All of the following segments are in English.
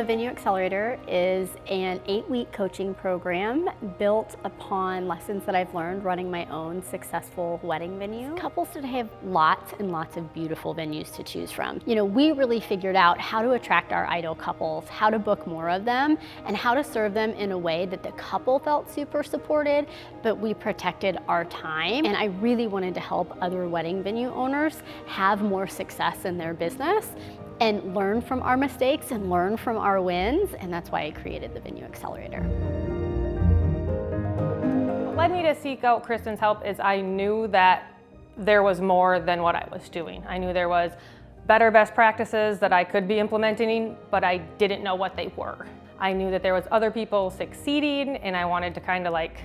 The Venue Accelerator is an 8-week coaching program built upon lessons that I've learned running my own successful wedding venue. Couples today have lots and lots of beautiful venues to choose from. You know, we really figured out how to attract our ideal couples, how to book more of them, and how to serve them in a way that the couple felt super supported, but we protected our time. And I really wanted to help other wedding venue owners have more success in their business and learn from our mistakes and learn from our wins, and that's why I created the Venue Accelerator. What led me to seek out Kristin's help is I knew that there was more than what I was doing. I knew there was better best practices that I could be implementing, but I didn't know what they were. I knew that there was other people succeeding, and I wanted to kind of like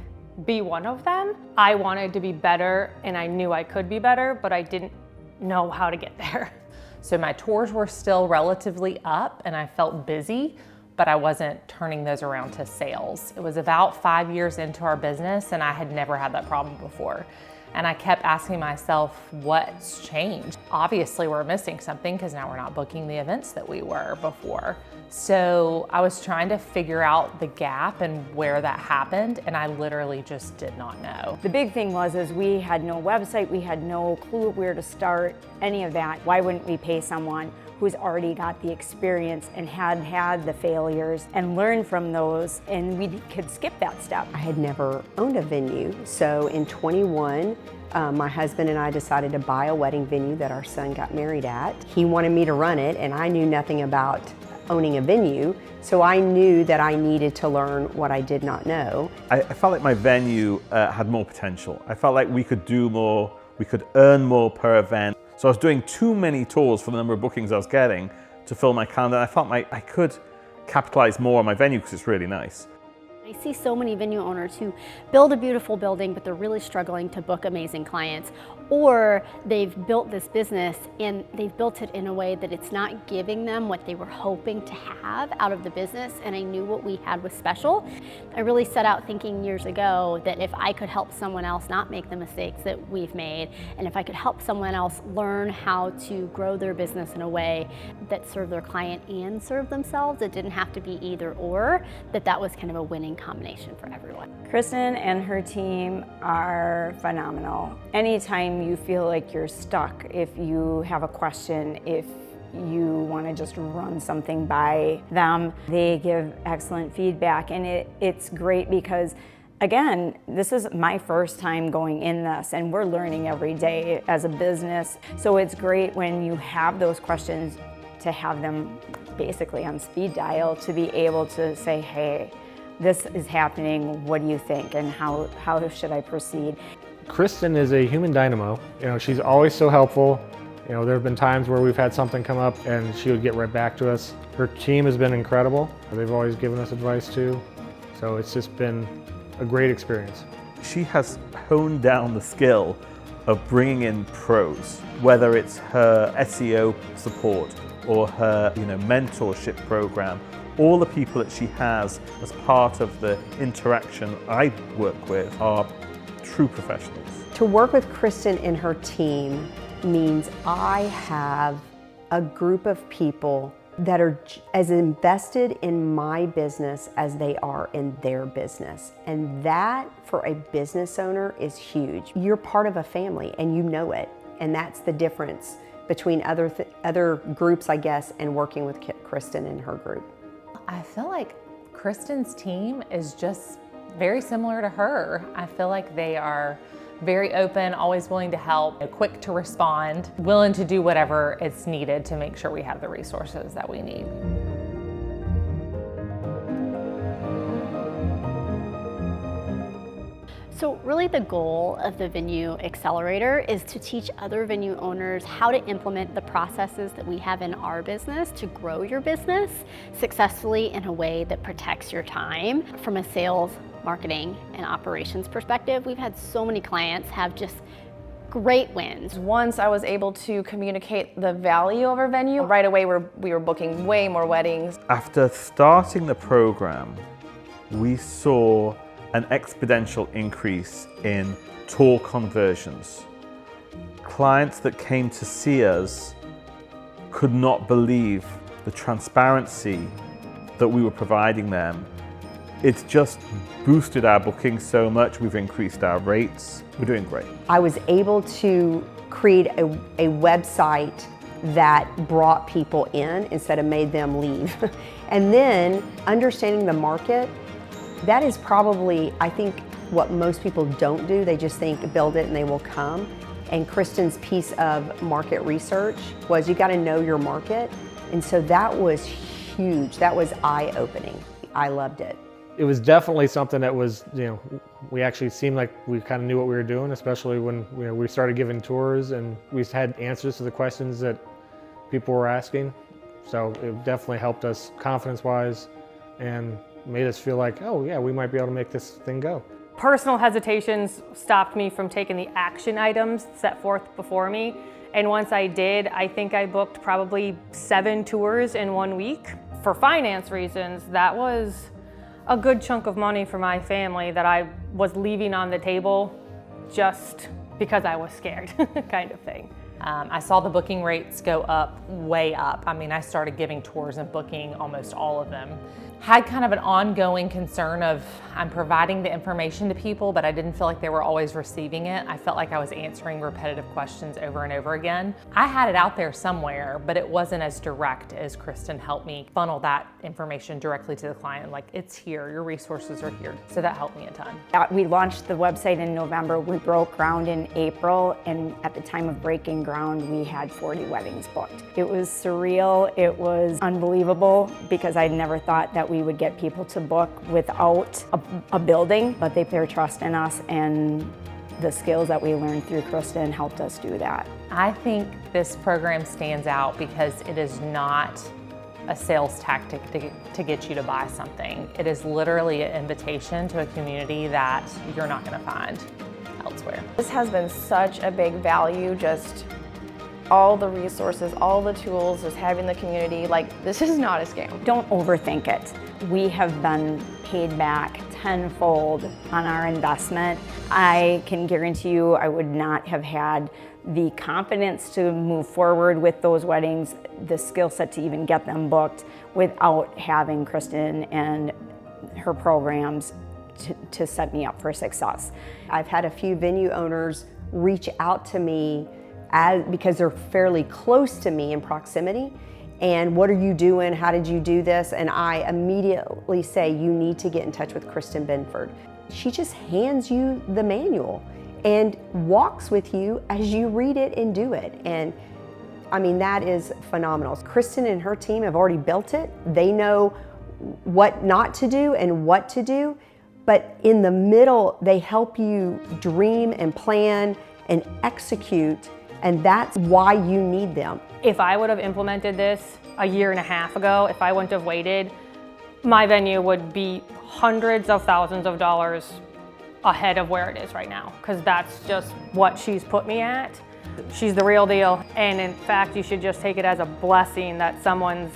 be one of them. I wanted to be better, and I knew I could be better, but I didn't know how to get there. So my tours were still relatively up and I felt busy, but I wasn't turning those around to sales. It was about 5 years into our business and I had never had that problem before. And I kept asking myself, what's changed? Obviously we're missing something because now we're not booking the events that we were before. So I was trying to figure out the gap and where that happened, and I literally just did not know. The big thing was we had no website, we had no clue where to start, any of that. Why wouldn't we pay someone who's already got the experience and had the failures and learn from those, and we could skip that step. I had never owned a venue, so in 21, my husband and I decided to buy a wedding venue that our son got married at. He wanted me to run it, and I knew nothing about owning a venue, so I knew that I needed to learn what I did not know. I felt like my venue had more potential. I felt like we could do more, we could earn more per event. So I was doing too many tours for the number of bookings I was getting to fill my calendar. I felt like I could capitalize more on my venue because it's really nice. I see so many venue owners who build a beautiful building, but they're really struggling to book amazing clients. Or they've built this business and they've built it in a way that it's not giving them what they were hoping to have out of the business, and I knew what we had was special. I really set out thinking years ago that if I could help someone else not make the mistakes that we've made, and if I could help someone else learn how to grow their business in a way that served their client and served themselves, it didn't have to be either or, that was kind of a winning combination for everyone. Kristin and her team are phenomenal. Anytime you feel like you're stuck, if you have a question, if you want to just run something by them, they give excellent feedback, and it's great because, again, this is my first time going in this, and we're learning every day as a business. So it's great when you have those questions to have them basically on speed dial to be able to say, hey, this is happening, what do you think, and how should I proceed? Kristin is a human dynamo. You know, she's always so helpful. You know, there have been times where we've had something come up and she would get right back to us. Her team has been incredible. They've always given us advice too. So it's just been a great experience. She has honed down the skill of bringing in pros, whether it's her SEO support or her, mentorship program. All the people that she has as part of the interaction I work with are true professionals. To work with Kristin and her team means I have a group of people that are as invested in my business as they are in their business. And that, for a business owner, is huge. You're part of a family and you know it. And that's the difference between other groups, I guess, and working with Kristin and her group. I feel like Kristin's team is just very similar to her. I feel like they are very open, always willing to help, quick to respond, willing to do whatever is needed to make sure we have the resources that we need. So really the goal of the Venue Accelerator is to teach other venue owners how to implement the processes that we have in our business to grow your business successfully in a way that protects your time. From a sales, marketing, and operations perspective, we've had so many clients have just great wins. Once I was able to communicate the value of our venue, right away we were booking way more weddings. After starting the program, we saw an exponential increase in tour conversions. Clients that came to see us could not believe the transparency that we were providing them, it's just boosted our bookings so much. We've increased our rates. We're doing great. I was able to create a website that brought people in instead of made them leave. And then understanding the market, that is probably, I think, what most people don't do. They just think build it and they will come. And Kristin's piece of market research was you got to know your market. And so that was huge. That was eye-opening. I loved it. It was definitely something that was, we actually seemed like we kind of knew what we were doing, especially when we started giving tours and we had answers to the questions that people were asking. So it definitely helped us confidence-wise and made us feel like, oh yeah, we might be able to make this thing go. Personal hesitations stopped me from taking the action items set forth before me. And once I did, I think I booked probably 7 tours in 1 week. For finance reasons, that was a good chunk of money for my family that I was leaving on the table just because I was scared, kind of thing. I saw the booking rates go up, way up. I mean, I started giving tours and booking almost all of them. Had kind of an ongoing concern of I'm providing the information to people, but I didn't feel like they were always receiving it. I felt like I was answering repetitive questions over and over again. I had it out there somewhere, but it wasn't as direct as Kristin helped me funnel that information directly to the client. Like, it's here, your resources are here. So that helped me a ton. We launched the website in November. We broke ground in April, and at the time of breaking ground, we had 40 weddings booked. It was surreal. It was unbelievable because I never thought that we would get people to book without a building, but they put their trust in us, and the skills that we learned through Kristin helped us do that. I think this program stands out because it is not a sales tactic to get you to buy something. It is literally an invitation to a community that you're not going to find elsewhere. This has been such a big value, just all the resources, all the tools, just having the community. Like, this is not a scam. Don't overthink it. We have been paid back tenfold on our investment. I can guarantee you I would not have had the confidence to move forward with those weddings, the skill set to even get them booked without having Kristin and her programs to set me up for success. I've had a few venue owners reach out to me because they're fairly close to me in proximity. And what are you doing? How did you do this? And I immediately say, you need to get in touch with Kristin Binford. She just hands you the manual and walks with you as you read it and do it. And I mean, that is phenomenal. Kristin and her team have already built it. They know what not to do and what to do. But in the middle, they help you dream and plan and execute. And that's why you need them. If I would have implemented this a year and a half ago, if I wouldn't have waited, my venue would be hundreds of thousands of dollars ahead of where it is right now, because that's just what she's put me at. She's the real deal. And in fact, you should just take it as a blessing that someone's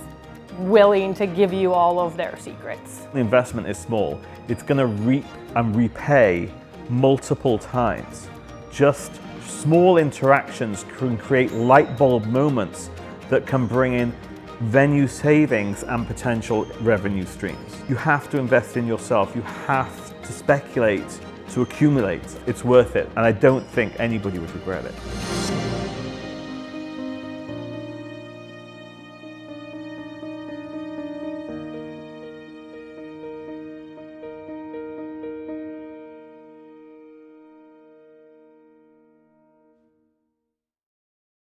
willing to give you all of their secrets. The investment is small. It's going to reap and repay multiple times. Just small interactions can create light bulb moments that can bring in venue savings and potential revenue streams. You have to invest in yourself. You have to speculate to accumulate. It's worth it, and I don't think anybody would regret it.